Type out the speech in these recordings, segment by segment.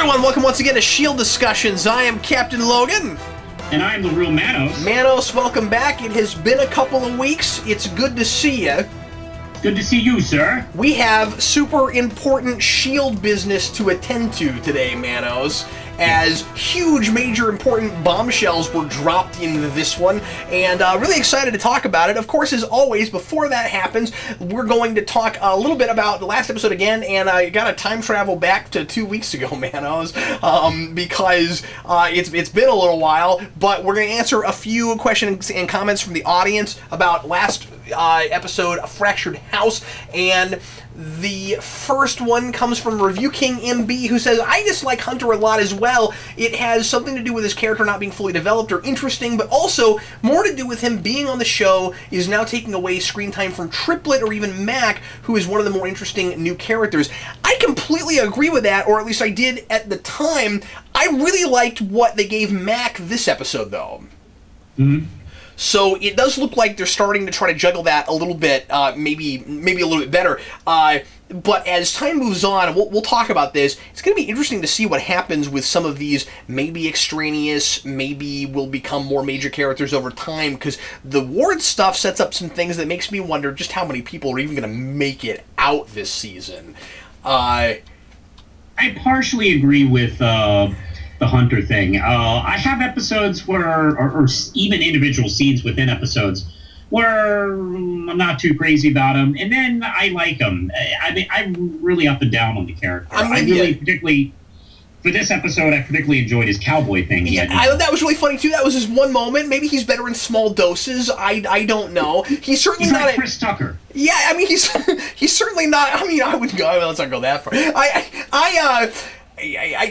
everyone, welcome once again to S.H.I.E.L.D. Discussions. I am Captain Logan. And I'm the real Manos. Manos, welcome back. It has been a couple of weeks. It's good to see you. Good to see you, sir. We have super important S.H.I.E.L.D. business to attend to today, Manos, as huge, major, important bombshells were dropped into this one, and really excited to talk about it. Of course, as always, before that happens, we're going to talk a little bit about the last episode again, and I got to time travel back to 2 weeks ago, Manos, because it's been a little while, but we're going to answer a few questions and comments from the audience about last episode, A Fractured House, and the first one comes from Review King MB, who says, I dislike Hunter a lot as well. It has something to do with his character not being fully developed or interesting, but also more to do with him being on the show is now taking away screen time from Triplet or even Mac, who is one of the more interesting new characters. I completely agree with that, or at least I did at the time. I really liked what they gave Mac this episode, though. Mm-hmm. So it does look like they're starting to try to juggle that a little bit, maybe a little bit better. But as time moves on, we'll talk about this. It's going to be interesting to see what happens with some of these maybe extraneous, maybe will become more major characters over time, because the Ward stuff sets up some things that makes me wonder just how many people are even going to make it out this season. I partially agree with the Hunter thing. I have episodes where, or even individual scenes within episodes, where I'm not too crazy about them, and then I like them. I mean, I'm really up and down on the character. Particularly for this episode, I particularly enjoyed his cowboy thing. Yeah, I thought that was really funny too. That was his one moment. Maybe he's better in small doses. I don't know. He's certainly not like Chris Tucker. Yeah, I mean he's certainly not. I mean I wouldn't go. Let's not go that far. I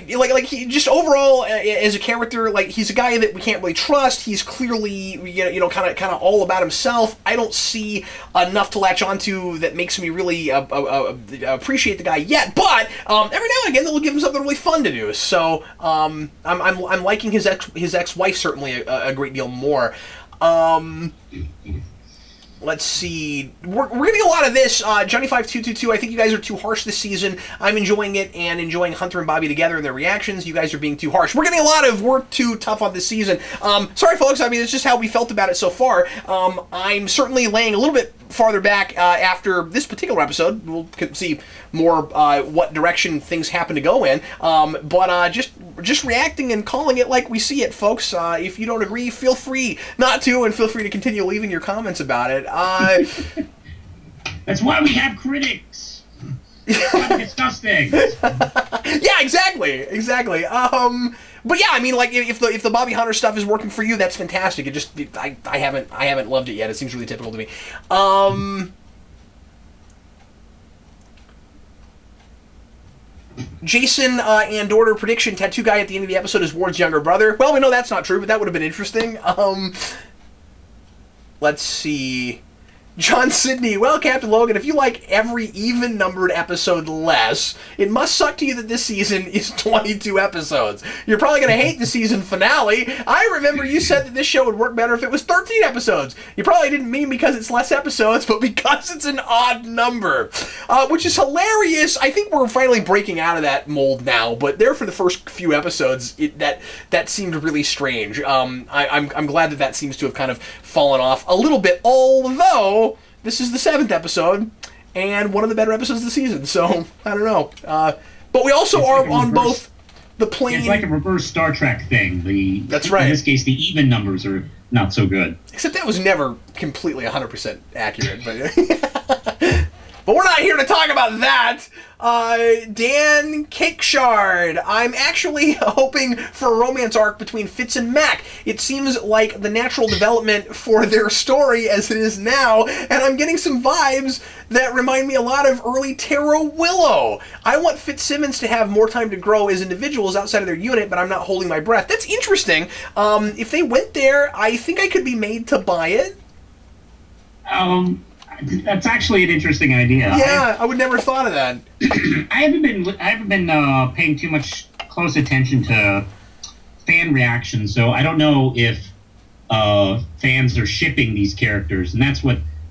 like he just overall as a character, like he's a guy that we can't really trust. He's clearly kind of all about himself. I don't see enough to latch onto that makes me really appreciate the guy yet. But every now and again they'll give him something really fun to do. So I'm liking his ex-wife certainly a great deal more. Let's see. We're getting a lot of this. Johnny5222, I think you guys are too harsh this season. I'm enjoying it and enjoying Hunter and Bobby together and their reactions. You guys are being too harsh. We're getting a lot of we're too tough on this season. Sorry, folks. I mean, it's just how we felt about it so far. I'm certainly laying a little bit farther back after this particular episode. We'll see more what direction things happen to go in. But just reacting and calling it like we see it, folks. If you don't agree, feel free not to, and feel free to continue leaving your comments about it. That's why we have critics. To discuss things. Yeah, exactly. But yeah, I mean, like if the Bobby Hunter stuff is working for you, that's fantastic. I haven't loved it yet. It seems really typical to me. Jason and order prediction: tattoo guy at the end of the episode is Ward's younger brother. Well, we know that's not true, but that would have been interesting. Let's see. John Sidney, well, Captain Logan, if you like every even-numbered episode less, it must suck to you that this season is 22 episodes. You're probably going to hate the season finale. I remember you said that this show would work better if it was 13 episodes. You probably didn't mean because it's less episodes, but because it's an odd number, which is hilarious. I think we're finally breaking out of that mold now, but there for the first few episodes, that seemed really strange. I'm glad that seems to have kind of fallen off a little bit, although this is the 7th episode, and one of the better episodes of the season, so, I don't know. But we also are on both the plane... It's like a reverse Star Trek thing. That's right. In this case, the even numbers are not so good. Except that was never completely 100% accurate, but... But we're not here to talk about that. Dan Cakeshard. I'm actually hoping for a romance arc between Fitz and Mac. It seems like the natural development for their story as it is now, and I'm getting some vibes that remind me a lot of early Tara Willow. I want Fitzsimmons to have more time to grow as individuals outside of their unit, but I'm not holding my breath. That's interesting. If they went there, I think I could be made to buy it. That's actually an interesting idea. Yeah, I would never have thought of that. I haven't been paying too much close attention to fan reactions, so I don't know if fans are shipping these characters, and that's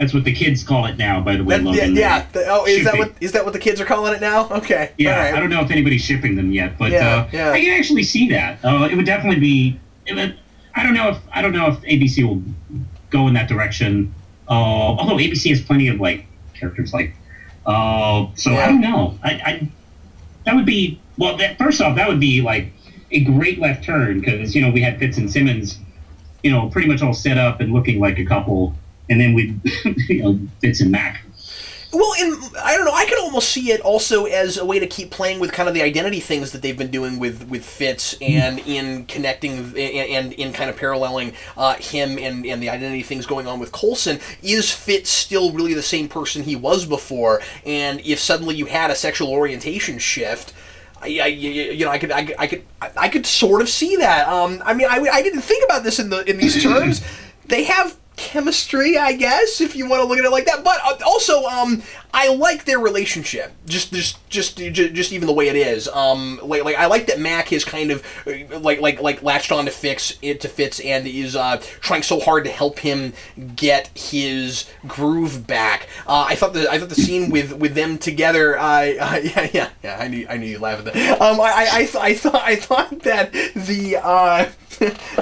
That's what the kids call it now, by the way, Logan. Is that what the kids are calling it now? Okay. Yeah, right. I don't know if anybody's shipping them yet, but I can actually see that. It would definitely be. I don't know if ABC will go in that direction. Although ABC has plenty of like characters like. I don't know. That would be first off, that would be like a great left turn because we had Fitz and Simmons, pretty much all set up and looking like a couple. And then we, Fitz and Mac. Well, I don't know. I could almost see it also as a way to keep playing with kind of the identity things that they've been doing with Fitz, and in connecting and in kind of paralleling him and the identity things going on with Coulson. Is Fitz still really the same person he was before? And if suddenly you had a sexual orientation shift, I could sort of see that. I didn't think about this in these terms. They have chemistry, I guess, if you want to look at it like that. But also, I like their relationship. Just even the way it is. I like that Mac is kind of like latched on to Fitz and is trying so hard to help him get his groove back. I thought the scene with them together. I knew you'd laugh at that. I thought that the.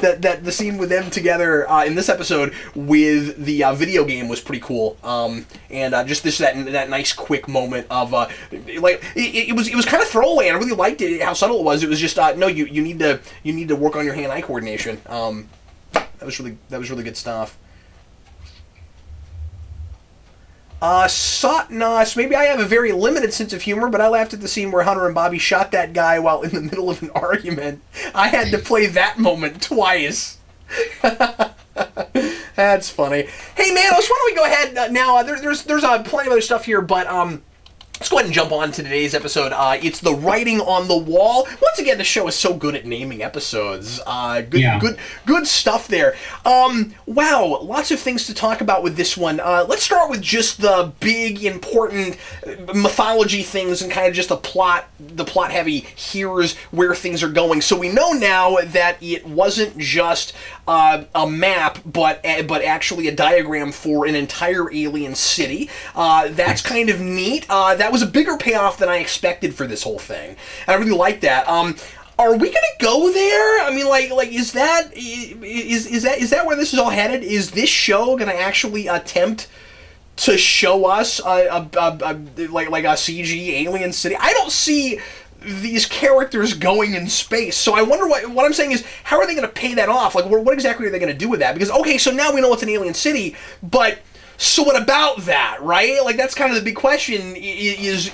that the scene with them together in this episode with the video game was pretty cool, and just that nice quick moment of it was kind of throwaway, and I really liked it how subtle it was. It was just no, you need to work on your hand-eye coordination. That was really good stuff. Sotnos, maybe I have a very limited sense of humor, but I laughed at the scene where Hunter and Bobby shot that guy while in the middle of an argument. I had to play that moment twice. That's funny. Hey, Manos, why don't we go ahead now? There's plenty of other stuff here, but let's go ahead and jump on to today's episode. It's the writing on the wall. Once again, the show is so good at naming episodes. Good stuff there. Wow, lots of things to talk about with this one. Let's start with just the big, important mythology things and kind of just the plot heavy. Here's where things are going. So we know now that it wasn't just a map, but actually a diagram for an entire alien city. That's kind of neat. That was a bigger payoff than I expected for this whole thing. And I really like that. Are we gonna go there? I mean, is that where this is all headed? Is this show gonna actually attempt to show us a CG alien city? I don't see these characters going in space, so I wonder what I'm saying is, how are they going to pay that off? Like, what exactly are they going to do with that? Because, okay, so now we know it's an alien city, but so what about that, right? Like, that's kind of the big question, is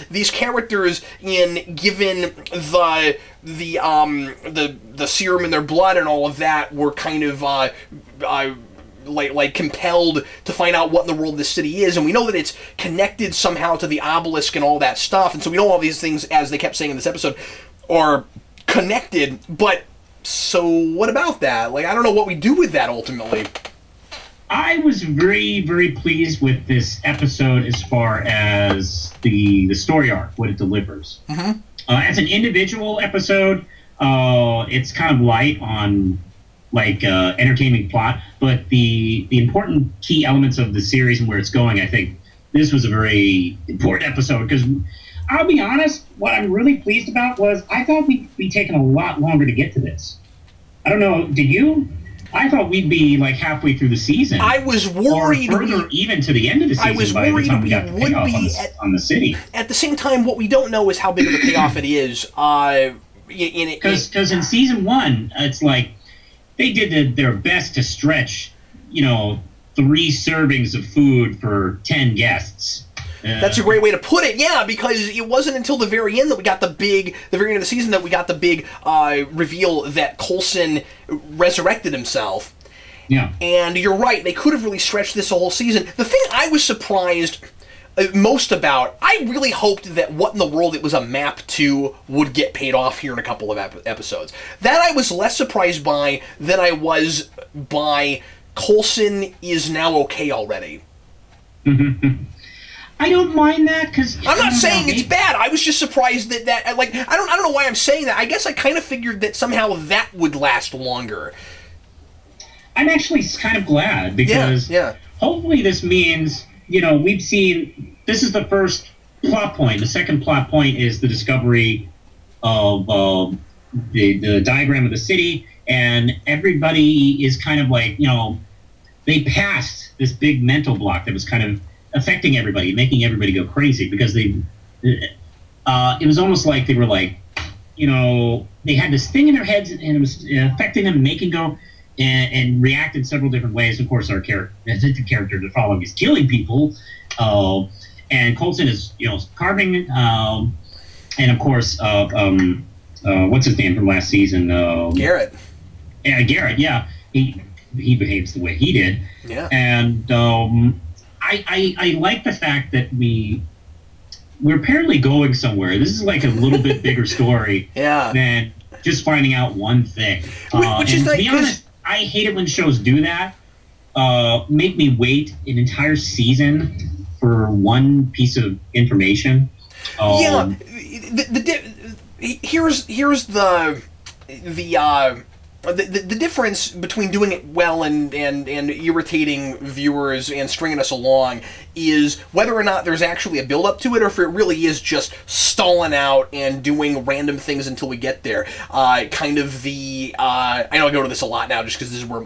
these characters, given the serum in their blood and all of that, were kind of compelled to find out what in the world this city is, and we know that it's connected somehow to the obelisk and all that stuff, and so we know all these things, as they kept saying in this episode, are connected, but so what about that? Like, I don't know what we do with that ultimately. I was very, very pleased with this episode as far as the story arc, what it delivers. Mm-hmm. As an individual episode, it's kind of light on entertaining plot, but the important key elements of the series and where it's going, I think this was a very important episode, because I'll be honest, what I'm really pleased about was I thought we'd be taking a lot longer to get to this. I don't know, did you? I thought we'd be like halfway through the season. I was worried, or further even to the end of the season. I was worried we would be on the city. At the same time, what we don't know is how big of a payoff it is. Because in season 1, it's like they did their best to stretch, 3 servings of food for 10 guests. That's a great way to put it, yeah, because it wasn't until the very end that we got the very end of the season that we got the big reveal that Coulson resurrected himself. Yeah. And you're right, they could have really stretched this a whole season. The thing I was surprised most about, I really hoped that what in the world it was a map to would get paid off here in a couple of episodes. That I was less surprised by than I was by Coulson is now okay already. Mm-hmm. I don't mind that, because I'm not saying it's bad. I was just surprised that I don't know why I'm saying that. I guess I kind of figured that somehow that would last longer. I'm actually kind of glad, because hopefully this means, we've seen, this is the first plot point. The second plot point is the discovery of the diagram of the city, and everybody is kind of like, they passed this big mental block that was kind of affecting everybody, making everybody go crazy, because it was almost like they were like, they had this thing in their heads, and it was affecting them, making go, and react in several different ways. Of course, the character they're following is killing people, and Coulson is, carving, and of course, what's his name from last season? Garrett. Yeah, Garrett. Yeah, he behaves the way he did. Yeah, and I like the fact that we're apparently going somewhere. This is like a little bit bigger story than just finding out one thing. Which is like, to be honest, I hate it when shows do that. Make me wait an entire season for one piece of information. Here's the difference between doing it well and irritating viewers and stringing us along is whether or not there's actually a build-up to it, or if it really is just stalling out and doing random things until we get there. Kind of the I know I go to this a lot now just because this is where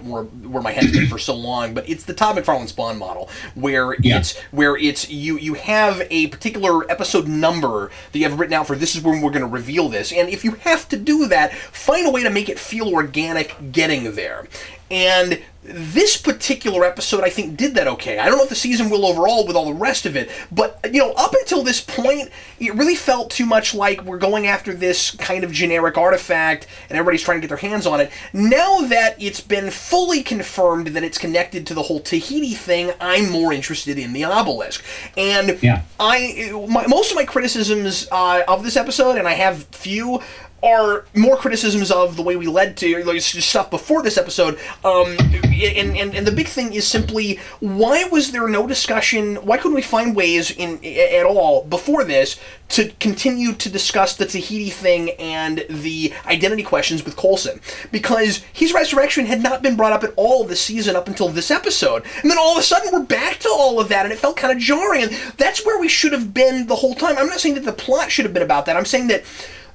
my head's been for so long, but it's the Todd McFarlane Spawn model, where it's you have a particular episode number that you have written out for, this is when we're going to reveal this, and if you have to do that, find a way to make it feel organic getting there. And this particular episode, I think, did that okay. I don't know if the season will overall with all the rest of it, but, up until this point, it really felt too much like we're going after this kind of generic artifact and everybody's trying to get their hands on it. Now that it's been fully confirmed that it's connected to the whole Tahiti thing, I'm more interested in the obelisk. And most of my criticisms of this episode, and I have few, are more criticisms of the way we led to stuff before this episode. And the big thing is simply, why was there no discussion? Why couldn't we find ways at all before this to continue to discuss the Tahiti thing and the identity questions with Coulson? Because his resurrection had not been brought up at all this season up until this episode. And then all of a sudden we're back to all of that, and it felt kind of jarring. And that's where we should have been the whole time. I'm not saying that the plot should have been about that. I'm saying that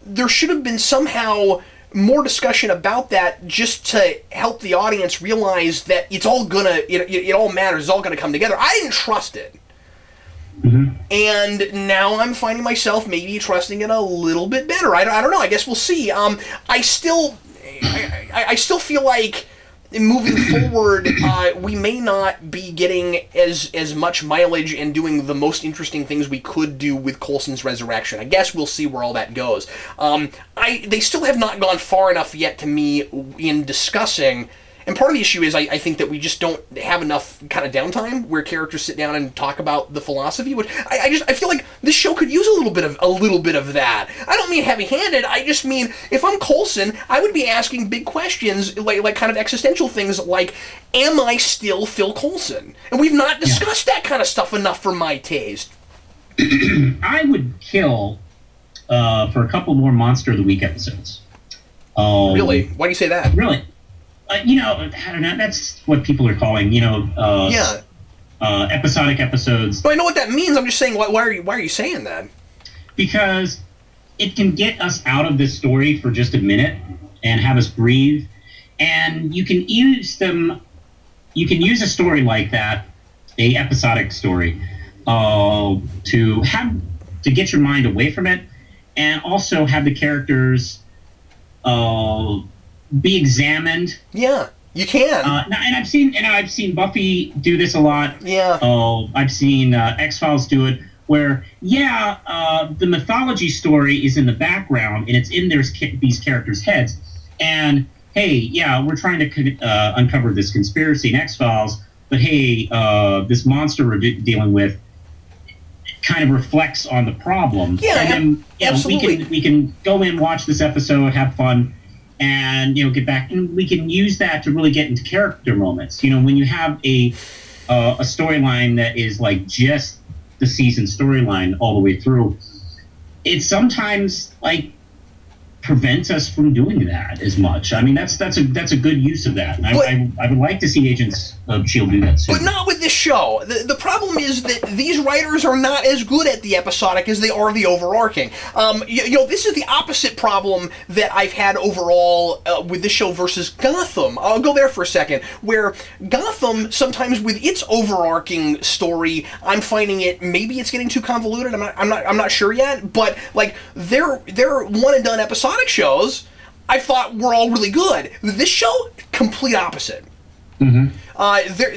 there should have been somehow more discussion about that, just to help the audience realize that it's all gonna, it all matters, it's all gonna come together. I didn't trust it. Mm-hmm. And now I'm finding myself maybe trusting it a little bit better. I don't know. I guess we'll see. I still feel like moving forward, we may not be getting as much mileage and doing the most interesting things we could do with Coulson's resurrection. I guess we'll see where all that goes. They still have not gone far enough yet to me in discussing. And part of the issue is I think that we just don't have enough kind of downtime where characters sit down and talk about the philosophy, which I feel like this show could use a little bit of that. I don't mean heavy-handed. I just mean, if I'm Coulson, I would be asking big questions, like kind of existential things, like, am I still Phil Coulson? And we've not discussed that kind of stuff enough for my taste. I would kill for a couple more Monster of the Week episodes. Really? Why do you say that? Really? I don't know. That's what people are calling, episodic episodes. But I know what that means. I'm just saying, why are you saying that? Because it can get us out of this story for just a minute and have us breathe. And you can use them. You can use a story like that, a episodic story, to get your mind away from it, and also have the characters be examined. Yeah, you can. I've seen Buffy do this a lot. Yeah. I've seen X-Files do it, where the mythology story is in the background and it's in these characters' heads, and hey, we're trying to uncover this conspiracy in X-Files, but hey, this monster we're dealing with kind of reflects on the problem. Yeah, and then absolutely. we can go in, watch this episode, have fun, and get back, and we can use that to really get into character moments. When you have a storyline that is like just the season storyline all the way through, it's sometimes like prevents us from doing that as much. I mean, that's a good use of that. And I would like to see Agents of S.H.I.E.L.D. do that soon. But not with this show. The problem is that these writers are not as good at the episodic as they are the overarching. This is the opposite problem that I've had overall with this show versus Gotham. I'll go there for a second. Where Gotham, sometimes with its overarching story, I'm finding maybe it's getting too convoluted. I'm not sure yet. But like their one and done episodic shows, I thought were all really good. This show, complete opposite. Mm-hmm.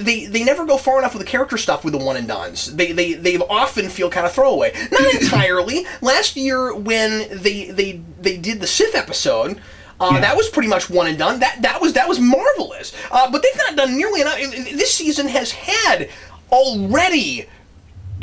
They never go far enough with the character stuff with the one and dones. They often feel kind of throwaway. Not entirely. Last year when they did the Sith episode, that was pretty much one and done. That was marvelous. But they've not done nearly enough. This season has had already,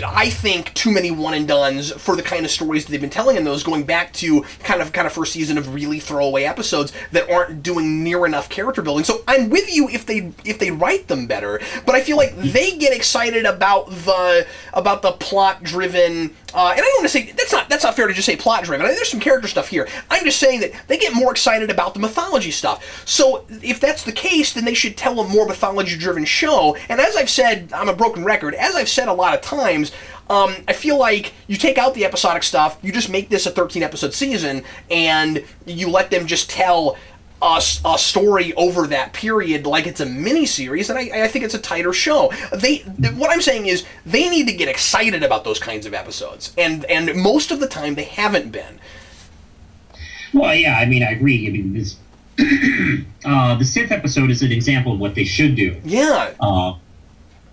I think, too many one and dones for the kind of stories that they've been telling in those, going back to kind of first season of really throwaway episodes that aren't doing near enough character building. So I'm with you if they write them better, but I feel like they get excited about the plot driven. And I don't want to say that's not fair to just say plot driven. I mean, there's some character stuff here. I'm just saying that they get more excited about the mythology stuff. So if that's the case, then they should tell a more mythology driven show. And as I've said, I'm a broken record. As I've said a lot of times, I feel like you take out the episodic stuff, you just make this a 13-episode season, and you let them just tell a story over that period like it's a mini-series, and I think it's a tighter show. What I'm saying is they need to get excited about those kinds of episodes, and most of the time they haven't been. Well, yeah, I mean, I agree. I mean, this the Sith episode is an example of what they should do. Yeah.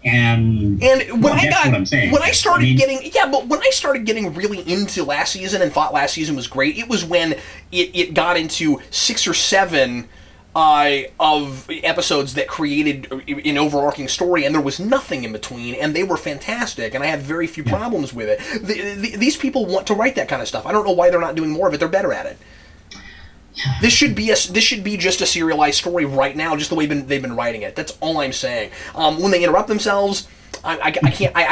And when I started getting really into last season and thought last season was great, it was when it got into 6 or 7 of episodes that created an overarching story, and there was nothing in between, and they were fantastic, and I had very few problems with it. These people want to write that kind of stuff. I don't know why they're not doing more of it. They're better at it. This should be just a serialized story right now, just the way they've been writing it. That's all I'm saying. When they interrupt themselves, I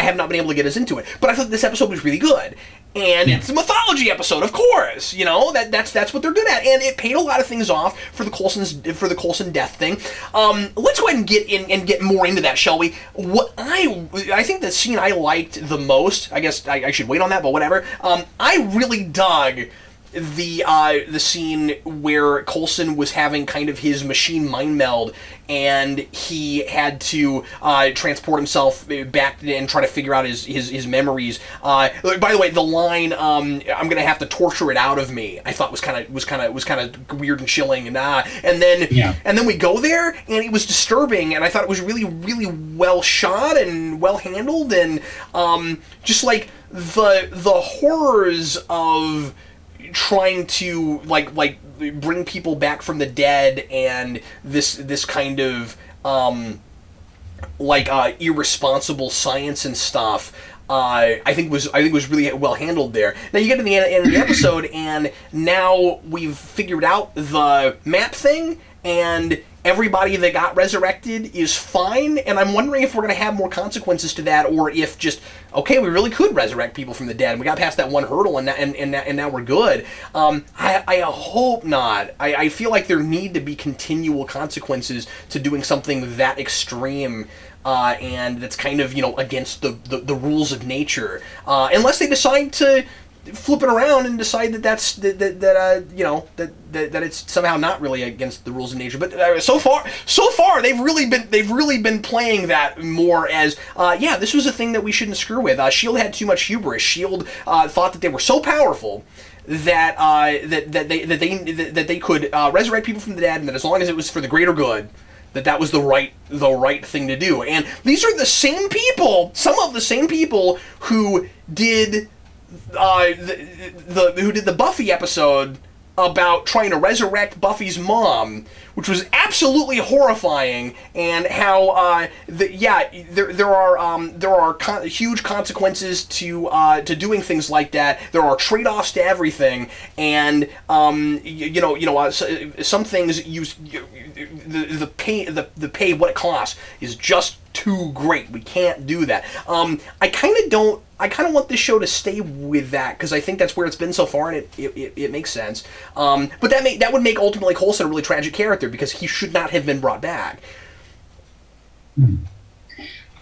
have not been able to get us into it. But I thought this episode was really good, and it's a mythology episode, of course. You know that's what they're good at, and it paid a lot of things off for the Coulson death thing. Let's go ahead and get more into that, shall we? What I think the scene I liked the most, I guess I should wait on that, but whatever. I really dug the scene where Coulson was having kind of his machine mind meld, and he had to transport himself back and try to figure out his memories. By the way, the line "I'm gonna have to torture it out of me," I thought was kind of weird and chilling, and then we go there, and it was disturbing, and I thought it was really, really well shot and well handled, and just like the horrors of trying to like bring people back from the dead, and this kind of irresponsible science and stuff. I think was really well handled there. Now you get to the end of the episode, and now we've figured out the map thing, and everybody that got resurrected is fine, and I'm wondering if we're going to have more consequences to that, or if just, okay, we really could resurrect people from the dead, and we got past that one hurdle, and now we're good. I hope not. I feel like there need to be continual consequences to doing something that extreme, and that's kind of, against the rules of nature. Unless they decide to flip it around and decide that it's somehow not really against the rules of nature. But so far they've really been playing that more as this was a thing that we shouldn't screw with. S.H.I.E.L.D. had too much hubris. S.H.I.E.L.D. Thought that they were so powerful that they could resurrect people from the dead, and that as long as it was for the greater good, that was the right thing to do. And these are some of the same people who did who did the Buffy episode about trying to resurrect Buffy's mom, which was absolutely horrifying, and how there are huge consequences to doing things like that. There are trade-offs to everything, and some things the pay what it costs is just too great. We can't do that. I kind of don't. I kind of want this show to stay with that because I think that's where it's been so far, and it makes sense. But that would make ultimately Coulson a really tragic character because he should not have been brought back.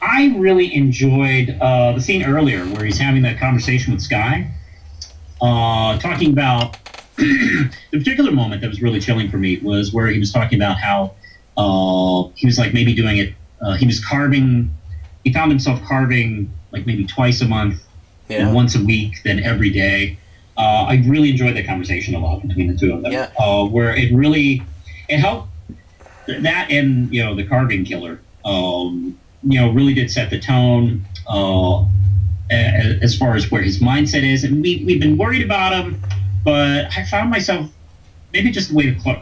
I really enjoyed the scene earlier where he's having that conversation with Skye, talking about the particular moment that was really chilling for me was where he was talking about how he was like maybe doing it. He was carving. He found himself carving like maybe twice a month, and once a week, then every day. I really enjoyed that conversation a lot between the two of them, where it helped that and the carving killer. Really did set the tone as far as where his mindset is, and we've been worried about him, but I found myself maybe just the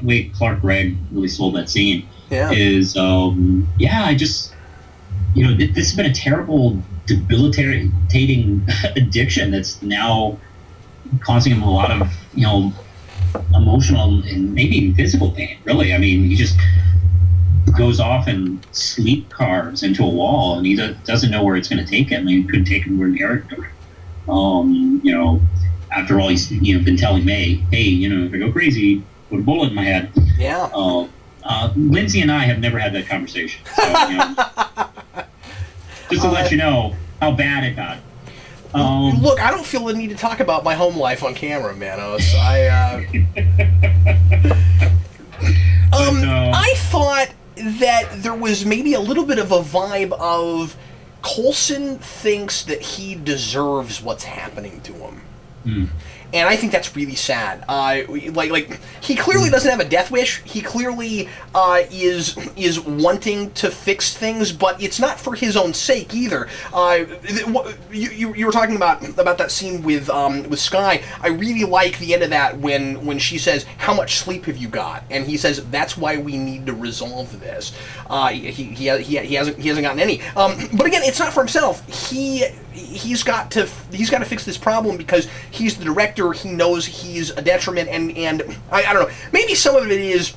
way Clark Gregg really sold that scene is I just this has been a terrible, debilitating addiction that's now causing him a lot of emotional and maybe even physical pain. Really, I mean, he just goes off and sleep carves into a wall, and he doesn't know where it's going to take him. I mean, it could take him where the character. After all, he's been telling May, hey, if I go crazy, put a bullet in my head. Yeah. Lindsay and I have never had that conversation. So, just to let you know how bad it got. Look, I don't feel the need to talk about my home life on camera, Manos. I thought that there was maybe a little bit of a vibe of Coulson thinks that he deserves what's happening to him. And I think that's really sad. Like he clearly doesn't have a death wish. He clearly is wanting to fix things, but it's not for his own sake either. You were talking about that scene with Skye. I really like the end of that when she says, "How much sleep have you got?" And he says, "That's why we need to resolve this." He hasn't gotten any. But again, it's not for himself. He's got to fix this problem because he's the director. He knows he's a detriment, and I don't know. Maybe some of it is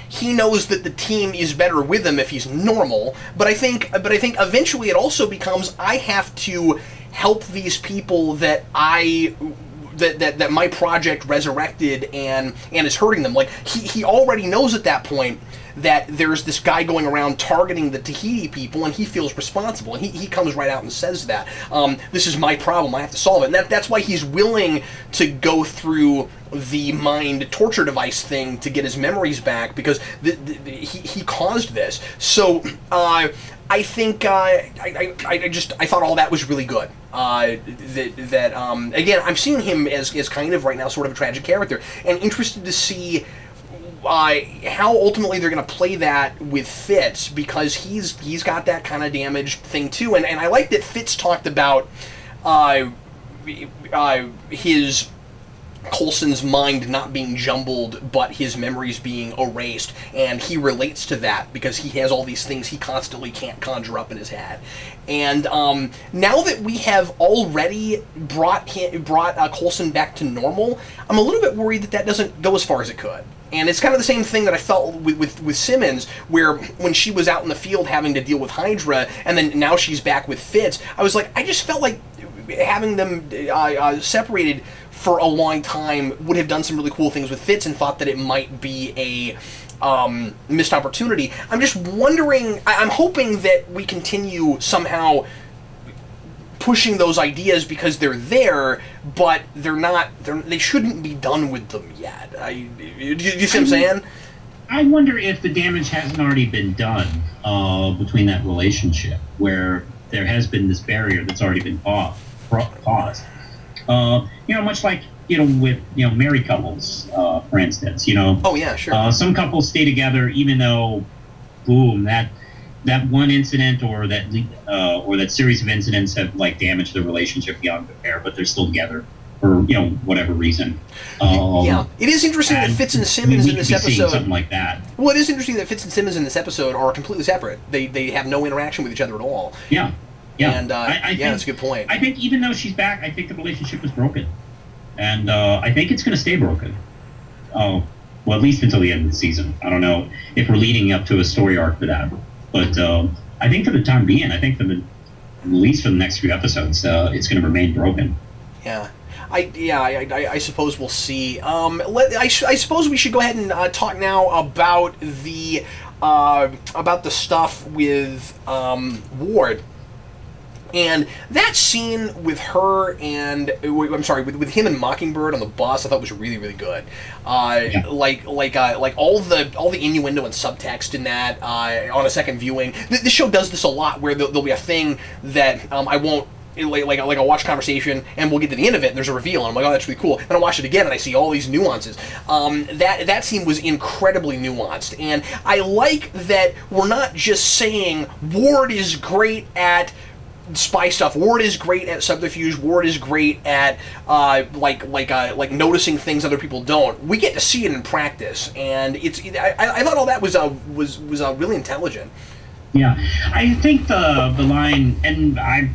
he knows that the team is better with him if he's normal. But I think eventually it also becomes I have to help these people that that my project resurrected and is hurting them. Like he already knows at that point that there's this guy going around targeting the Tahiti people, and he feels responsible, and he comes right out and says that this is my problem, I have to solve it, and that's why he's willing to go through the mind torture device thing to get his memories back, because he caused this. So I think I thought all that was really good. Again, I'm seeing him as kind of right now sort of a tragic character, and interested to see how ultimately they're going to play that with Fitz, because he's got that kind of damaged thing too, and I like that Fitz talked about his Coulson's mind not being jumbled, but his memories being erased, and he relates to that because he has all these things he constantly can't conjure up in his head. And now that we have already brought Coulson back to normal, I'm a little bit worried that doesn't go as far as it could. And it's kind of the same thing that I felt with Simmons, where when she was out in the field having to deal with Hydra, and then now she's back with Fitz, I was like, I just felt like having them separated for a long time would have done some really cool things with Fitz, and thought that it might be a missed opportunity. I'm just wondering, I'm hoping that we continue somehow pushing those ideas because they're there, but they shouldn't be done with them yet. Do you see what I'm saying? I wonder if the damage hasn't already been done between that relationship, where there has been this barrier that's already been caused. Much like with married couples, for instance. Oh yeah, sure. Some couples stay together even though, boom, that one incident or that series of incidents have damaged the relationship beyond repair, but they're still together for whatever reason. Yeah, it is interesting that Fitz and Simmons in this episode, something like that. Well, it is interesting that Fitz and Simmons in this episode are completely separate. They have no interaction with each other at all. Yeah. And I think that's a good point. I think even though she's back, I think the relationship is broken, and I think it's going to stay broken. Well, at least until the end of the season. I don't know if we're leading up to a story arc for that, but I think for the time being, I think for the at least for the next few episodes, it's going to remain broken. Yeah. I suppose we'll see. I suppose we should go ahead and talk now about the stuff with Ward. And that scene with her and with him and Mockingbird on the bus, I thought was really, really good. Like all the innuendo and subtext in that on a second viewing. This show does this a lot, where there'll be a thing that I won't. Like I'll watch a conversation and we'll get to the end of it and there's a reveal and I'm like, oh, that's really cool. Then I watch it again and I see all these nuances. That scene was incredibly nuanced, and I like that we're not just saying Ward is great at spy stuff. Ward is great at subterfuge. Ward is great at like noticing things other people don't. We get to see it in practice, and I thought all that was really intelligent. Yeah, I think the line, and I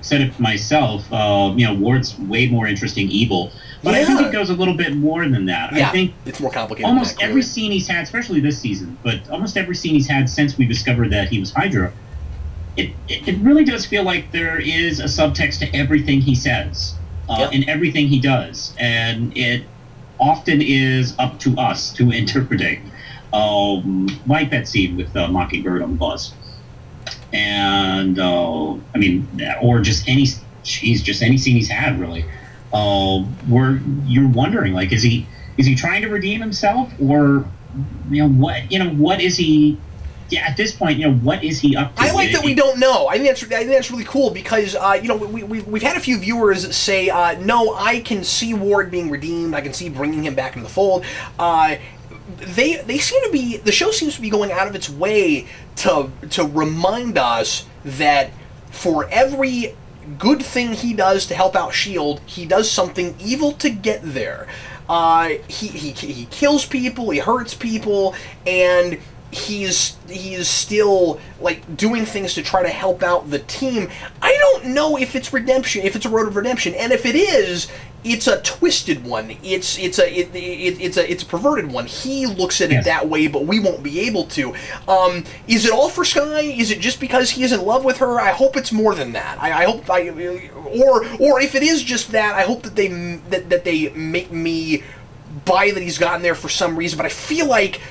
said it myself. Ward's way more interesting evil, but I think it goes a little bit more than that. Yeah, I think it's more complicated. Almost every scene he's had, especially this season, but almost every scene he's had since we discovered that he was Hydra. It really does feel like there is a subtext to everything he says and everything he does, and it often is up to us to interpret. Like that scene with Mockingbird on the bus, and or just any scene he's had, really, where you're wondering, like, is he trying to redeem himself, or what is he? Yeah, at this point, what is he up to? I like that we don't know. I think that's really cool, because we've had a few viewers say, no, I can see Ward being redeemed. I can see bringing him back into the fold. They seem to be, the show seems to be going out of its way to remind us that for every good thing he does to help out S.H.I.E.L.D., he does something evil to get there. He kills people, he hurts people, and he's still like doing things to try to help out the team. I don't know if it's redemption, if it's a road of redemption, and if it is, it's a twisted one. It's a perverted one. He looks at it that way, but we won't be able to. Is it all for Skye? Is it just because he is in love with her? I hope it's more than that. Or if it is just that, I hope that they make me buy that he's gotten there for some reason. But I feel like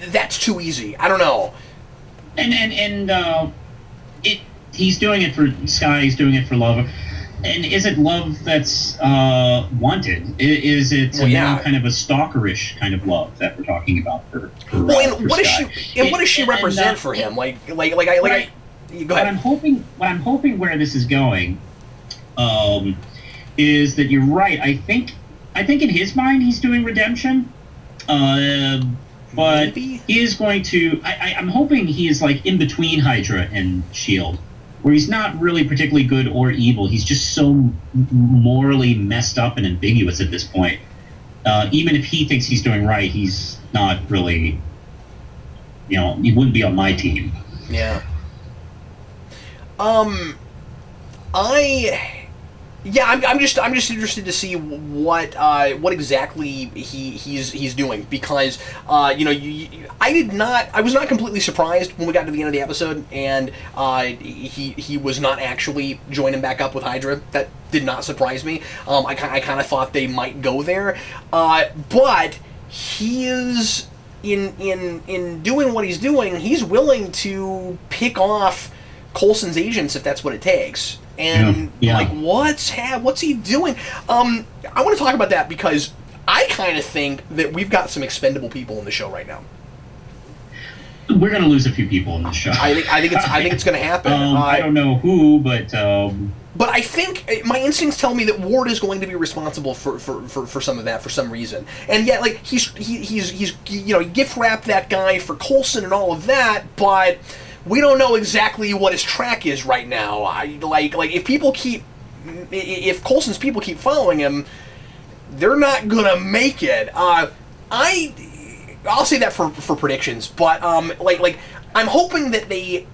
that's too easy. I don't know. He's doing it for Skye. He's doing it for love. And is it love that's wanted? Is it kind of a stalkerish kind of love that we're talking about for what Skye? What does she represent for him? Go ahead. What I'm hoping where this is going, is that you're right. I think in his mind he's doing redemption. But maybe he is going to. I'm hoping he is like in between Hydra and S.H.I.E.L.D., where he's not really particularly good or evil. He's just so morally messed up and ambiguous at this point. Even if he thinks he's doing right, he's not really. He wouldn't be on my team. Yeah. I'm just interested to see what exactly he's doing, because I was not completely surprised when we got to the end of the episode and he was not actually joining back up with Hydra. That did not surprise me. I kind of thought they might go there, but he is in doing what he's doing. He's willing to pick off Coulson's agents if that's what it takes. And what's he doing? I want to talk about that because I kind of think that we've got some expendable people in the show right now. We're going to lose a few people in the show. I think it's going to happen. I don't know who, but I think my instincts tell me that Ward is going to be responsible for some of that for some reason. And yet, like he's gift wrapped that guy for Coulson and all of that, but we don't know exactly what his track is right now. If Coulson's people keep following him, they're not gonna make it. I'll say that for predictions, but I'm hoping that they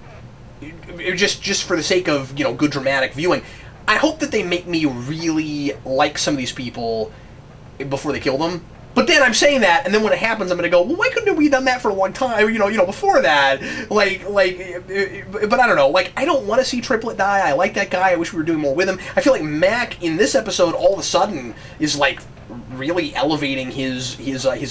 just for the sake of good dramatic viewing, I hope that they make me really like some of these people before they kill them. But then I'm saying that, and then when it happens, I'm going to go, well, why couldn't we have done that for a long time? Before that, but I don't know. Like, I don't want to see Triplet die. I like that guy. I wish we were doing more with him. I feel like Mac in this episode all of a sudden is like really elevating his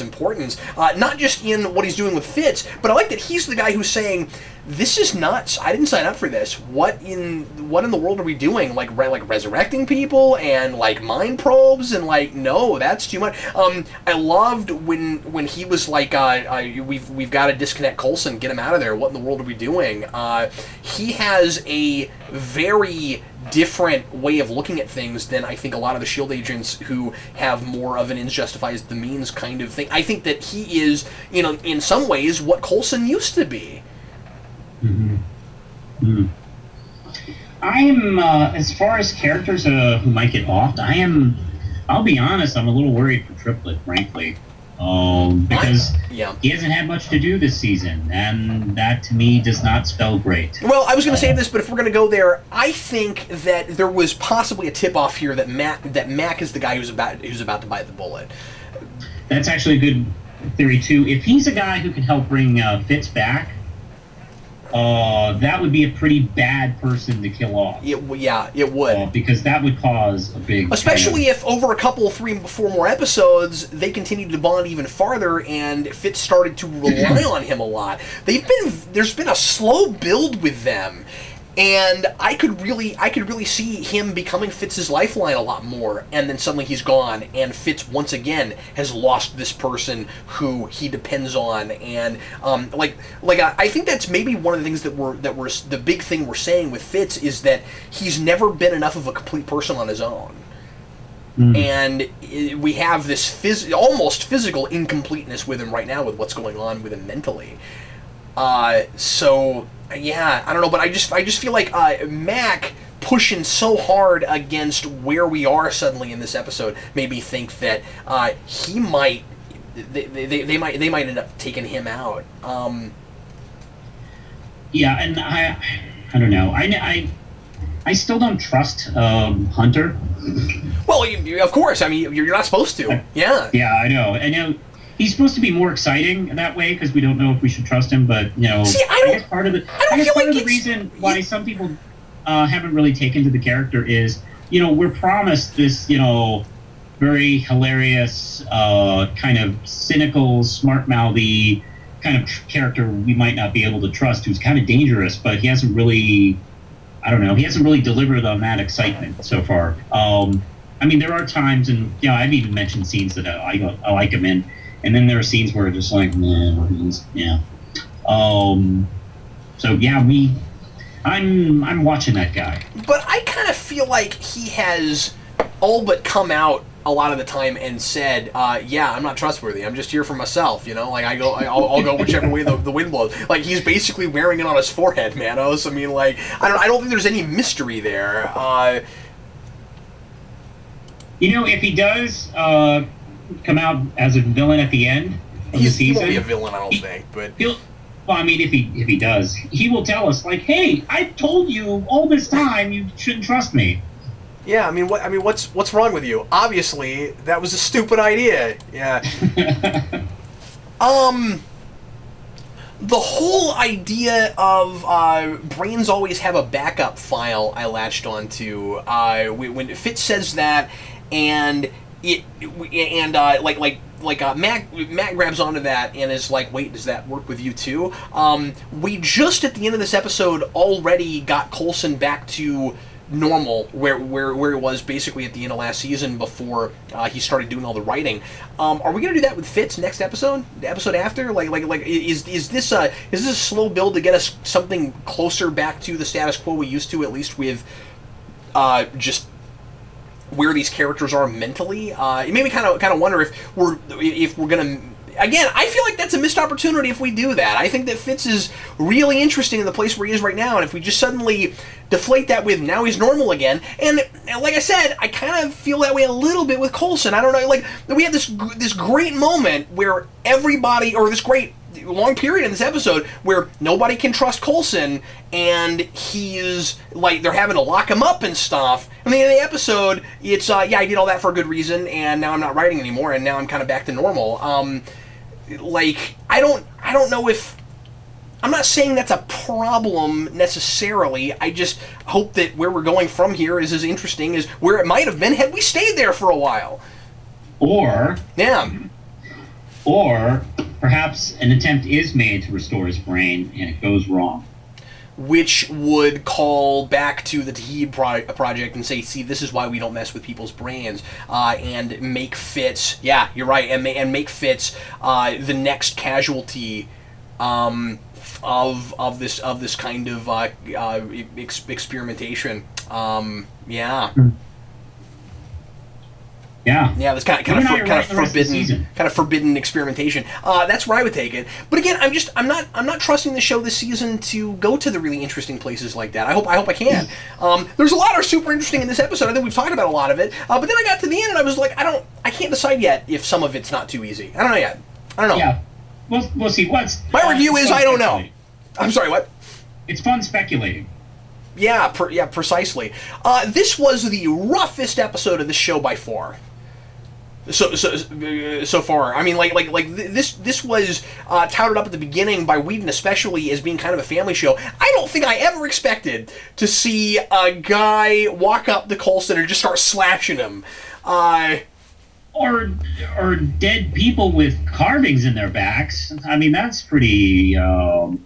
importance, not just in what he's doing with Fitz, but I like that he's the guy who's saying, "This is nuts. I didn't sign up for this. What in the world are we doing? Like resurrecting people and like mind probes and like no, that's too much." I loved when he was like, "We've got to disconnect Coulson, get him out of there. What in the world are we doing?" He has a very different way of looking at things than I think a lot of the SHIELD agents who have more of an ends justifies the means kind of thing. I think that he is, in some ways, what Coulson used to be. Mm-hmm. Mm-hmm. I am, as far as characters who might get offed, I'll be honest, I'm a little worried for Triplet, frankly. Because he hasn't had much to do this season, and that to me does not spell great. Well, I was going to say this, but if we're going to go there, I think that there was possibly a tip-off here that Mac is the guy who's about to bite the bullet. That's actually a good theory too. If he's a guy who can help bring Fitz back, that would be a pretty bad person to kill off. It would. Because that would cause a big... Especially if over a couple, 3-4 more episodes, they continued to bond even farther, and Fitz started to rely on him a lot. There's been a slow build with them, and I could really see him becoming Fitz's lifeline a lot more, and then suddenly he's gone, and Fitz once again has lost this person who he depends on, and I think that's maybe one of the things that we're the big thing we're saying with Fitz is that he's never been enough of a complete person on his own. And we have this almost physical incompleteness with him right now with what's going on with him mentally. Yeah, I don't know, but I just feel like Mac pushing so hard against where we are suddenly in this episode made me think that he might they might end up taking him out. Yeah, and I don't know. I still don't trust Hunter. Well, of course. I mean, you're not supposed to. Yeah. Yeah, I know. I know. He's supposed to be more exciting that way because we don't know if we should trust him. But See, I guess part of the reason why some people haven't really taken to the character is we're promised this very hilarious kind of cynical, smart-mouthy kind of character we might not be able to trust, who's kind of dangerous, but he hasn't really delivered on that excitement so far. I mean, there are times, and I've even mentioned scenes that I like him in. And then there are scenes where it's just like, yeah. So yeah, I'm watching that guy. But I kind of feel like he has all but come out a lot of the time and said, yeah, I'm not trustworthy. I'm just here for myself, Like I'll go whichever way the wind blows. Like he's basically wearing it on his forehead, Manos. I mean, like I don't think there's any mystery there. If he does come out as a villain at the end of the season, he won't be a villain, I don't think. But if he does, he will tell us like, "Hey, I told you all this time you shouldn't trust me." Yeah, I mean, what's wrong with you? Obviously, that was a stupid idea. Yeah. The whole idea of brains always have a backup file I latched onto when Fitz says that, and Matt grabs onto that and is like, wait, does that work with you too? We just at the end of this episode already got Coulson back to normal, where he was basically at the end of last season before he started doing all the writing. Are we gonna do that with Fitz next episode? The episode after? Is this a slow build to get us something closer back to the status quo we used to, at least with just where these characters are mentally? It made me kind of wonder if we're gonna. Again, I feel like that's a missed opportunity if we do that. I think that Fitz is really interesting in the place where he is right now, and if we just suddenly deflate that with now he's normal again, and like I said, I kind of feel that way a little bit with Coulson. I don't know, like we had this great moment where everybody, or this great long period in this episode where nobody can trust Coulson, and he's like, they're having to lock him up and stuff. And the end of the episode, it's I did all that for a good reason, and now I'm not writing anymore, and now I'm kind of back to normal. Like, I don't know if, I'm not saying that's a problem necessarily. I just hope that where we're going from here is as interesting as where it might have been had we stayed there for a while. Or perhaps an attempt is made to restore his brain and it goes wrong. Which would call back to the Tahib project and say, see, this is why we don't mess with people's brains, and make Fitz, yeah, you're right, and make Fitz the next casualty of this kind of experimentation. Yeah, this kind of forbidden experimentation. That's where I would take it. But again, I'm not trusting the show this season to go to the really interesting places like that. I hope I can. There's a lot of super interesting in this episode. I think we've talked about a lot of it. But then I got to the end and I was like, I can't decide yet if some of it's not too easy. I don't know yet. I don't know. Yeah, we'll see. My review is I don't know. I'm sorry, what? It's fun speculating. Yeah, precisely. This was the roughest episode of the show by far. So far, I mean, this was touted up at the beginning by Whedon, especially as being kind of a family show. I don't think I ever expected to see a guy walk up to Coulson and just start slashing him, or dead people with carvings in their backs. I mean, that's pretty brutal.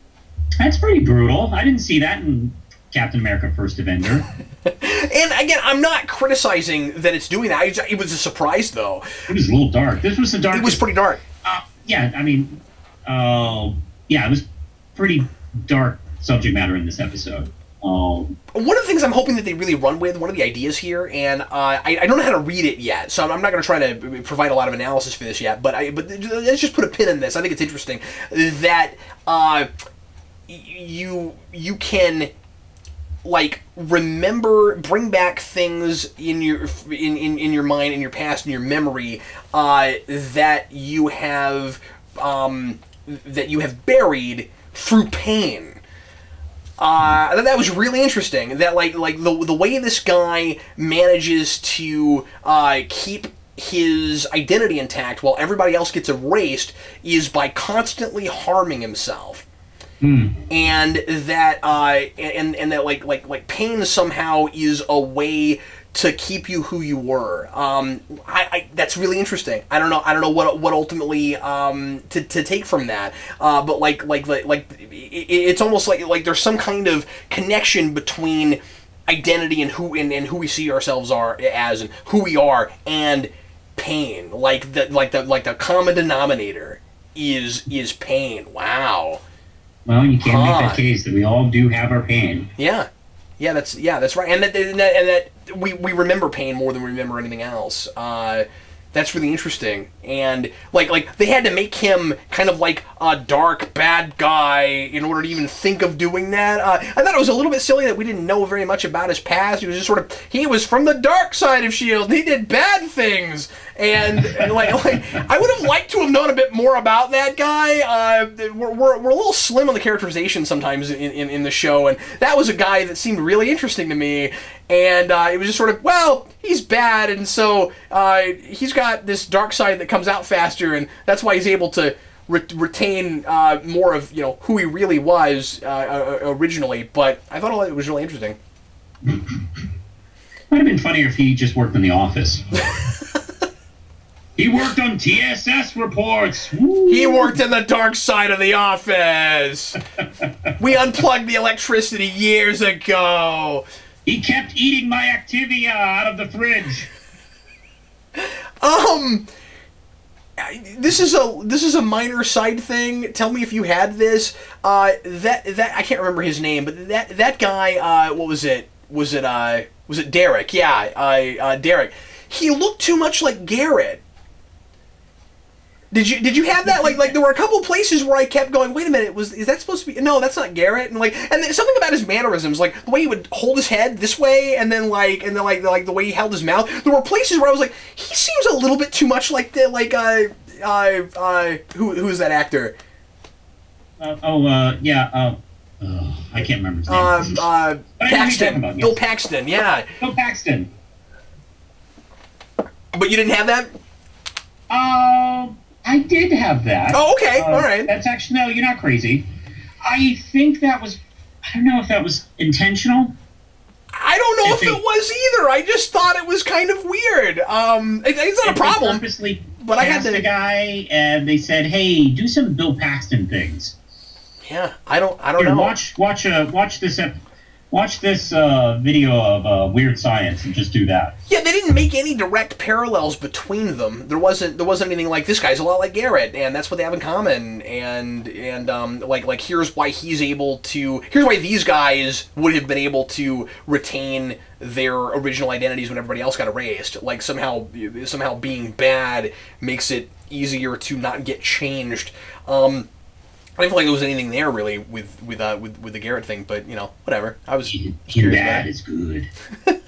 I didn't see that in Captain America: First Avenger. And again, I'm not criticizing that it's doing that. It was a surprise, though. It was a little dark. This was the dark. It was pretty dark. It was pretty dark subject matter in this episode. One of the things I'm hoping that they really run with, one of the ideas here, and I don't know how to read it yet, so I'm not going to try to provide a lot of analysis for this yet, but let's just put a pin in this. I think it's interesting that you can, like, bring back things in your mind, in your past, in your memory, that you have buried through pain. I thought that was really interesting. That like the way this guy manages to keep his identity intact while everybody else gets erased is by constantly harming himself. And that that pain somehow is a way to keep you who you were. That's really interesting. I don't know what ultimately to take from that. But it's almost like there's some kind of connection between identity and who we see ourselves as and who we are and pain. Like the common denominator is pain. Wow. Well, you can't make that case that we all do have our pain. Yeah, that's right, and that we remember pain more than we remember anything else. That's really interesting, and like they had to make him kind of like a dark bad guy in order to even think of doing that. I thought it was a little bit silly that we didn't know very much about his past. He was just he was from the dark side of S.H.I.E.L.D. He did bad things, and like I would have liked to have known a bit more about that guy. We're a little slim on the characterization sometimes in the show, and that was a guy that seemed really interesting to me. And it was just sort of, well, he's bad, and so he's got this dark side that comes out faster, and that's why he's able to retain more of who he really was originally. But I thought it was really interesting. Might have been funnier if he just worked in the office. He worked on TSS reports. Woo! He worked in the dark side of the office. We unplugged the electricity years ago. He kept eating my Activia out of the fridge. This is a minor side thing. Tell me if you had this. That I can't remember his name, but that guy. What was it? Was it Derek? Yeah, Derek. He looked too much like Garrett. Did you have that? Like there were a couple places where I kept going, wait a minute, is that supposed to be? No, that's not Garrett. And there's something about his mannerisms, like the way he would hold his head this way, and then the way he held his mouth. There were places where I was like, he seems a little bit too much like who is that actor? I can't remember his name. Paxton. About, yes. Bill Paxton, yeah. Bill Paxton. But you didn't have that? I did have that. Oh, okay. All right. That's actually, no, you're not crazy. I think that was, I don't know if that was intentional. I don't know if it was either. I just thought it was kind of weird. It's not a problem. Purposely but I had the guy, and they said, "Hey, do some Bill Paxton things." Yeah, I don't know. Watch this video of Weird Science and just do that. Yeah, they didn't make any direct parallels between them. There wasn't anything like this guy's a lot like Garrett, and that's what they have in common. And like here's why these guys would have been able to retain their original identities when everybody else got erased. Like somehow being bad makes it easier to not get changed. I didn't feel like there was anything there really with the Garrett thing, but whatever. I was curious. Bad is good. The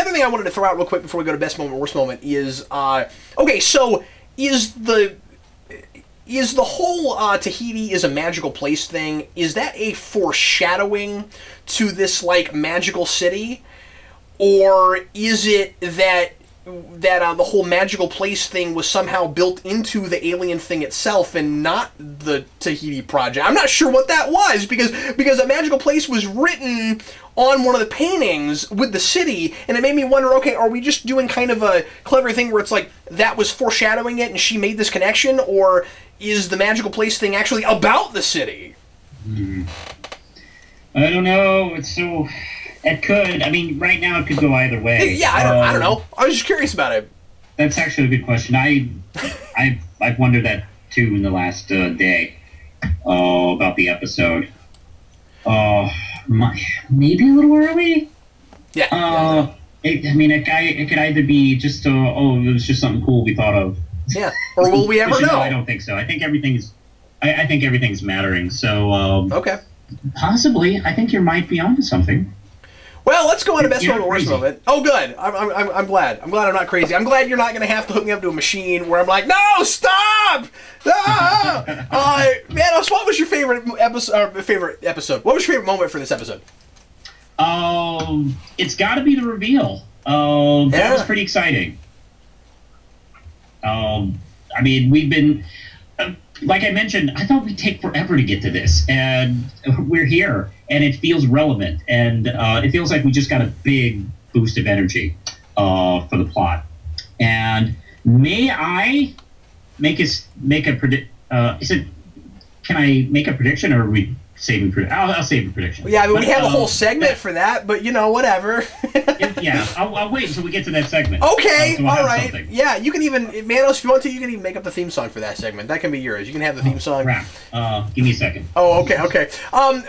other thing I wanted to throw out real quick before we go to best moment, worst moment is okay. So is the whole Tahiti is a magical place thing? Is that a foreshadowing to this like magical city, or is it that the whole magical place thing was somehow built into the alien thing itself and not the Tahiti project? I'm not sure what that was because a magical place was written on one of the paintings with the city, and it made me wonder, okay, are we just doing kind of a clever thing where it's like that was foreshadowing it and she made this connection, or is the magical place thing actually about the city? I don't know. It could. I mean, right now it could go either way. Yeah, I don't know. I was just curious about it. That's actually a good question. I've wondered that too in the last day about the episode. Maybe a little early. Yeah. It could either be just it was just something cool we thought of. Yeah. Or will we ever know? No, I don't think so. I think everything's mattering. So okay. Possibly. I think you might be onto something. Well, let's go on to best moment, worst moment. Oh, good. I'm glad. I'm glad I'm not crazy. I'm glad you're not going to have to hook me up to a machine where I'm like, no, stop! Manos, what was your favorite episode? What was your favorite moment for this episode? It's got to be the reveal. That was pretty exciting. We've been... like I mentioned, I thought we'd take forever to get to this, and we're here, and it feels relevant, and it feels like we just got a big boost of energy for the plot. And may I make a prediction? Can I make a prediction, or are we saving prediction? I'll save a prediction. Yeah, we have a whole segment for that, but whatever. I'll wait until we get to that segment. Okay, so we'll all right. Something. Yeah, you can even, Manos, if you want to, you can even make up the theme song for that segment. That can be yours. You can have the theme song. Crap. Give me a second. Oh, okay.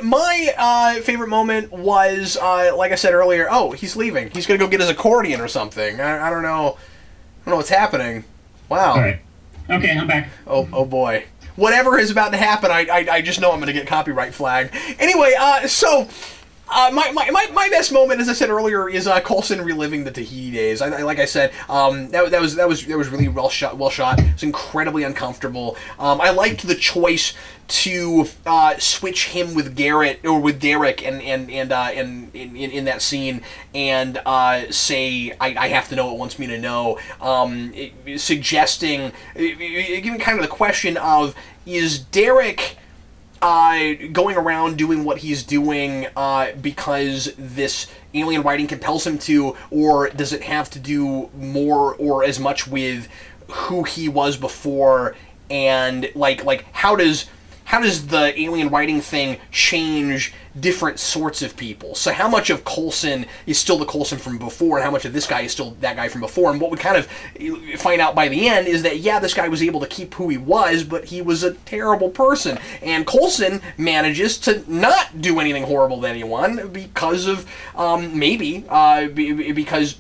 My favorite moment was, like I said earlier, he's leaving. He's going to go get his accordion or something. I don't know. I don't know what's happening. Wow. All right. Okay, I'm back. Oh boy. Whatever is about to happen, I just know I'm going to get copyright flagged. Anyway, my best moment, as I said earlier, is Coulson reliving the Tahiti days. Like I said, that was really well shot. It was incredibly uncomfortable. I liked the choice to switch him with Garrett or with Derek and in that scene and say I have to know what it wants me to know, suggesting, giving kind of the question of, is Derek going around doing what he's doing because this alien writing compels him to, or does it have to do more or as much with who he was before, and like how does the alien writing thing change different sorts of people? So how much of Coulson is still the Coulson from before, and how much of this guy is still that guy from before? And what we kind of find out by the end is that, this guy was able to keep who he was, but he was a terrible person. And Coulson manages to not do anything horrible to anyone because of, because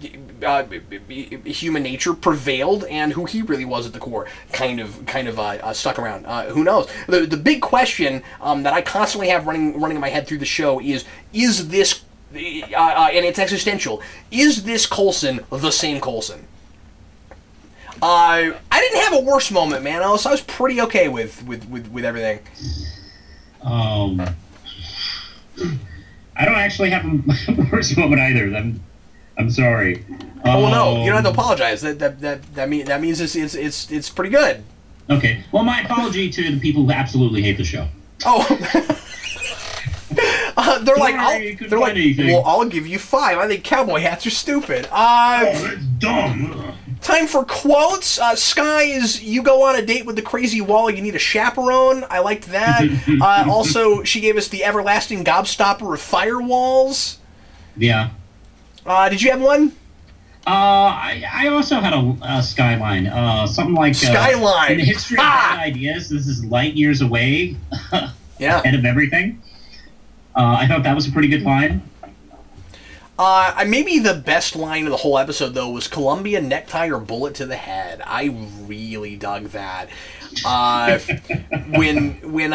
human nature prevailed, and who he really was at the core kind of stuck around. Who knows? The big question that I constantly have running in my head through the show is this, and it's existential, is this Coulson the same Coulson? I didn't have a worse moment, Manos. I was pretty okay with everything. I don't actually have a worse moment either. I'm sorry. Oh no, you don't have to apologize. That means it's pretty good. Okay. Well, my apology to the people who absolutely hate the show. Oh. They're like, well, I'll give you 5. I think cowboy hats are stupid. That's dumb. Time for quotes. Sky is, you go on a date with the crazy wall, you need a chaperone. I liked that. Also, she gave us the everlasting gobstopper of firewalls. Yeah. Did you have one? I also had a skyline. Something like Skyline. In the history of bad ideas, this is light years away. Yeah. Ahead of everything. I thought that was a pretty good line. Maybe the best line of the whole episode, though, was Columbia, necktie, or bullet to the head. I really dug that. And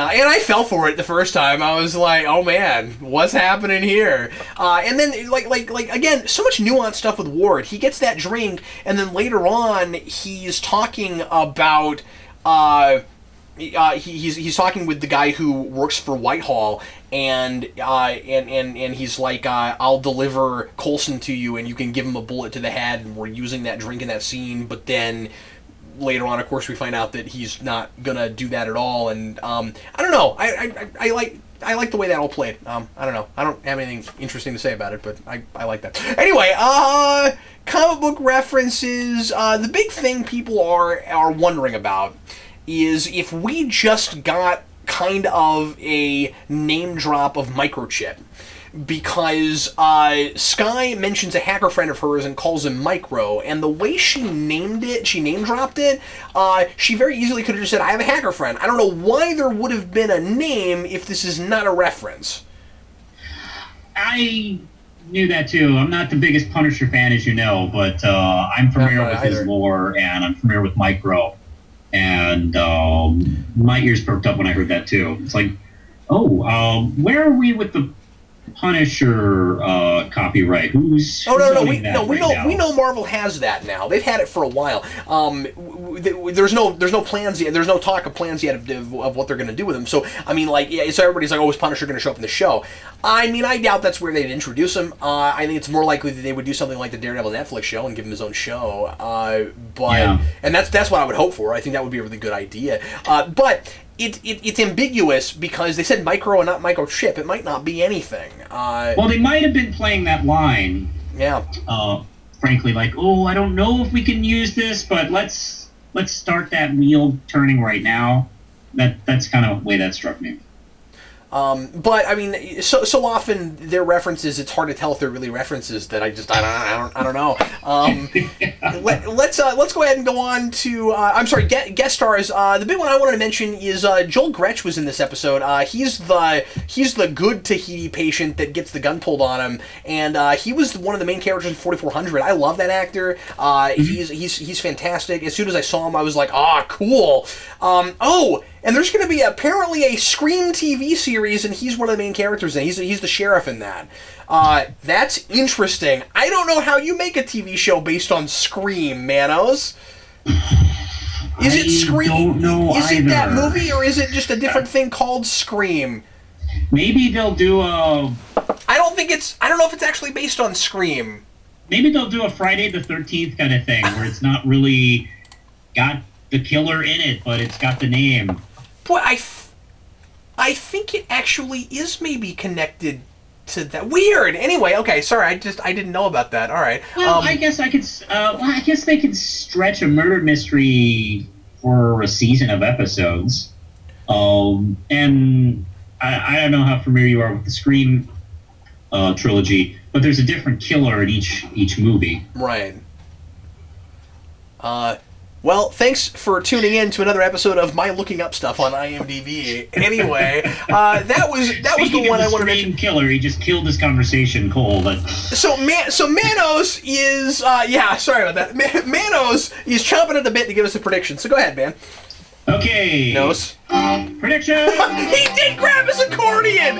I fell for it the first time. I was like, oh man, what's happening here? And then, like again, so much nuanced stuff with Ward. He gets that drink, and then later on, he's talking about... he's talking with the guy who works for Whitehall, and he's like, I'll deliver Coulson to you, and you can give him a bullet to the head, and we're using that drink in that scene, but then later on, of course, we find out that he's not gonna do that at all, and I don't know, I like the way that all played. I don't know, I don't have anything interesting to say about it, but I like that. Anyway, comic book references, the big thing people are wondering about is if we just got kind of a name drop of Microchip. Because Sky mentions a hacker friend of hers and calls him Micro, and the way she name dropped it, she very easily could have just said, I have a hacker friend. I don't know why there would have been a name if this is not a reference. I knew that too. I'm not the biggest Punisher fan, as you know, but I'm familiar with his lore, and I'm familiar with Micro. And my ears perked up when I heard that too. It's like, where are we with the Punisher copyright? Who's no, we know Marvel has that now. They've had it for a while. There's no plans yet. There's no talk of plans yet of what they're going to do with him. So I mean, like, yeah, so everybody's like, oh, is Punisher going to show up in the show? I mean, I doubt that's where they'd introduce him. I think it's more likely that they would do something like the Daredevil Netflix show and give him his own show. And that's what I would hope for. I think that would be a really good idea. But it's ambiguous because they said Micro and not Microchip. It might not be anything. Well, they might have been playing that line. Yeah. Frankly, like, I don't know if we can use this, but let's start that wheel turning right now. That's kind of the way that struck me. But I mean, so often their references, it's hard to tell if they're really references that I don't know. Let's go ahead and go on to I'm sorry, guest stars. The big one I wanted to mention is Joel Gretsch was in this episode. He's the good Tahiti patient that gets the gun pulled on him, and he was one of the main characters in 4400. I love that actor. He's fantastic. As soon as I saw him, I was like, cool. And there's going to be apparently a Scream TV series, and he's one of the main characters, and he's the sheriff in that. That's interesting. I don't know how you make a TV show based on Scream, Manos. Is it Scream? I don't know Is either. it that movie, or is it just a different thing called Scream? Maybe they'll do a... I don't know if it's actually based on Scream. Maybe they'll do a Friday the 13th kind of thing, where it's not really got the killer in it, but it's got the name. Boy, I think it actually is maybe connected to that. Weird. Anyway, okay, sorry, I didn't know about that. All right. Well, I guess I guess they could stretch a murder mystery for a season of episodes. And I don't know how familiar you are with the Scream trilogy, but there's a different killer in each movie. Right. Well, thanks for tuning in to another episode of my looking up stuff on IMDb. Anyway, that was the one I wanted to mention. Killer, he just killed this conversation cold. So Manos is sorry about that. Manos is chomping at the bit to give us a prediction. So go ahead, man. Okay. Manos. Prediction. He did grab his accordion.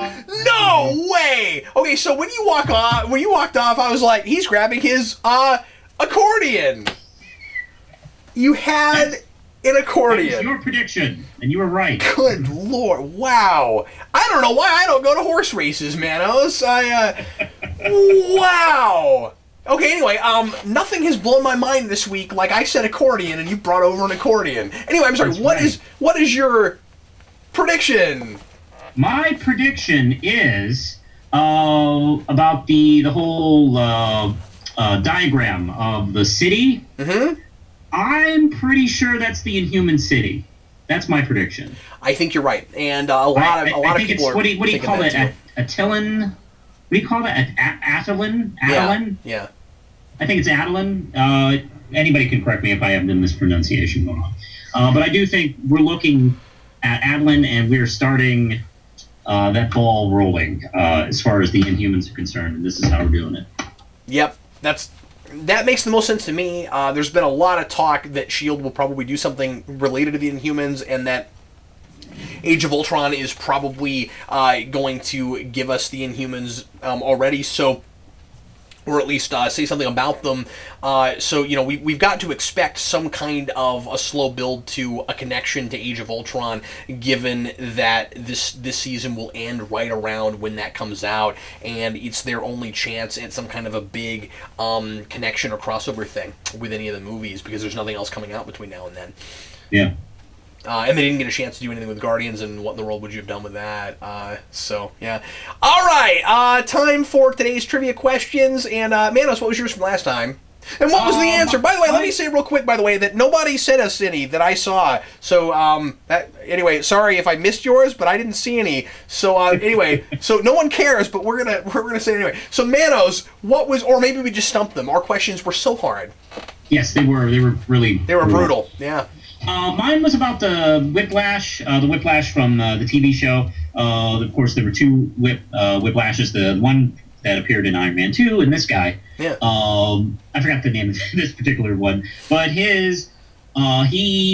No way. Okay, so when you walked off, I was like, he's grabbing his accordion. You had an accordion. That was your prediction, and you were right. Good Lord. Wow. I don't know why I don't go to horse races, Manos. Wow. Okay, anyway, nothing has blown my mind this week. Like I said accordion, and you brought over an accordion. Anyway, I'm sorry, what is your prediction? My prediction is about the whole diagram of the city. Mm-hmm. I'm pretty sure that's the Inhuman City. That's my prediction. I think you're right, and a lot of people are. What do you call it? Attilan? What do you call it? Attilan? Yeah. I think it's Attilan. Anybody can correct me if I have the mispronunciation going on. But I do think we're looking at Attilan, and we're starting that ball rolling as far as the Inhumans are concerned, and this is how we're doing it. Yep, that makes the most sense to me. There's been a lot of talk that S.H.I.E.L.D. will probably do something related to the Inhumans, and that Age of Ultron is probably going to give us the Inhumans already, so, or at least say something about them. So, we've got to expect some kind of a slow build to a connection to Age of Ultron, given that this season will end right around when that comes out, and it's their only chance at some kind of a big connection or crossover thing with any of the movies, because there's nothing else coming out between now and then. Yeah. And they didn't get a chance to do anything with Guardians, and what in the world would you have done with that? So, yeah. All right, time for today's trivia questions. And, Manos, what was yours from last time? And what was the answer? By the way, let me say real quick, by the way, that nobody sent us any that I saw. So, anyway, sorry if I missed yours, but I didn't see any. So, anyway, so no one cares, but we're gonna say it anyway. So, Manos, what was, or maybe we just stumped them. Our questions were so hard. Yes, they were really... They were brutal, yeah. Mine was about the Whiplash from the TV show. Of course, there were two Whiplashes. The one that appeared in Iron Man 2 and this guy. Yeah. I forgot the name of this particular one. But he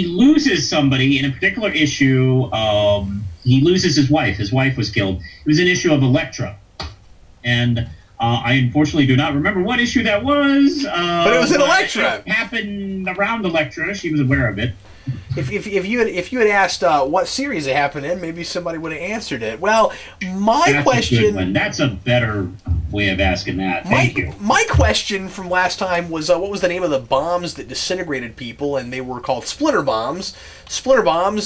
loses somebody in a particular issue. He loses his wife. His wife was killed. It was an issue of Elektra. And I unfortunately do not remember what issue that was. But it was in Elektra. It happened around Elektra. She was aware of it. If you had asked what series it happened in, maybe somebody would have answered it. Well, That's a good one. That's a better way of asking that. Thank you. My question from last time was what was the name of the bombs that disintegrated people, and they were called splinter bombs.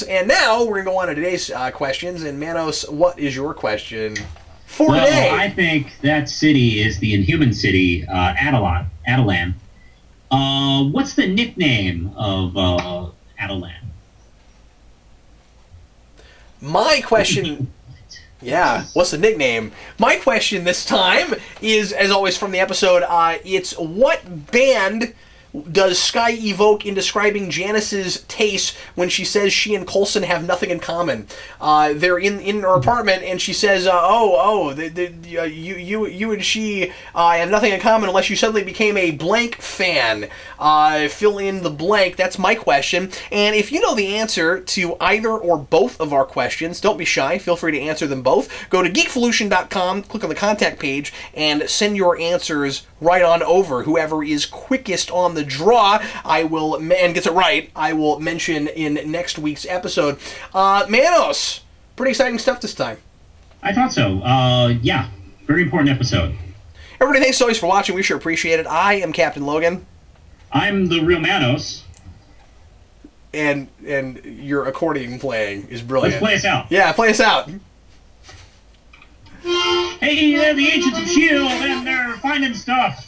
And now we're gonna go on to today's questions. And Manos, what is your question for today? I think that city is the Inhuman City, Attilan. What's the nickname of Attilan? My question... Yeah, what's the nickname? My question this time is, as always from the episode, it's what band does Skye evoke in describing Janice's taste when she says she and Coulson have nothing in common? They're in her apartment, and she says, you and she have nothing in common unless you suddenly became a blank fan. Fill in the blank. That's my question. And if you know the answer to either or both of our questions, don't be shy. Feel free to answer them both. Go to Geekvolution.com, click on the contact page, and send your answers right on over. Whoever is quickest on the draw, and gets it right, I will mention in next week's episode. Manos, pretty exciting stuff this time. I thought so. Yeah, very important episode. Everybody, thanks always for watching. We sure appreciate it. I am Captain Logan. I'm the real Manos. And your accordion playing is brilliant. Let's play us out. Yeah, play us out. Hey, they're the Agents of S.H.I.E.L.D. and they're finding stuff.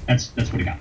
That's what I got.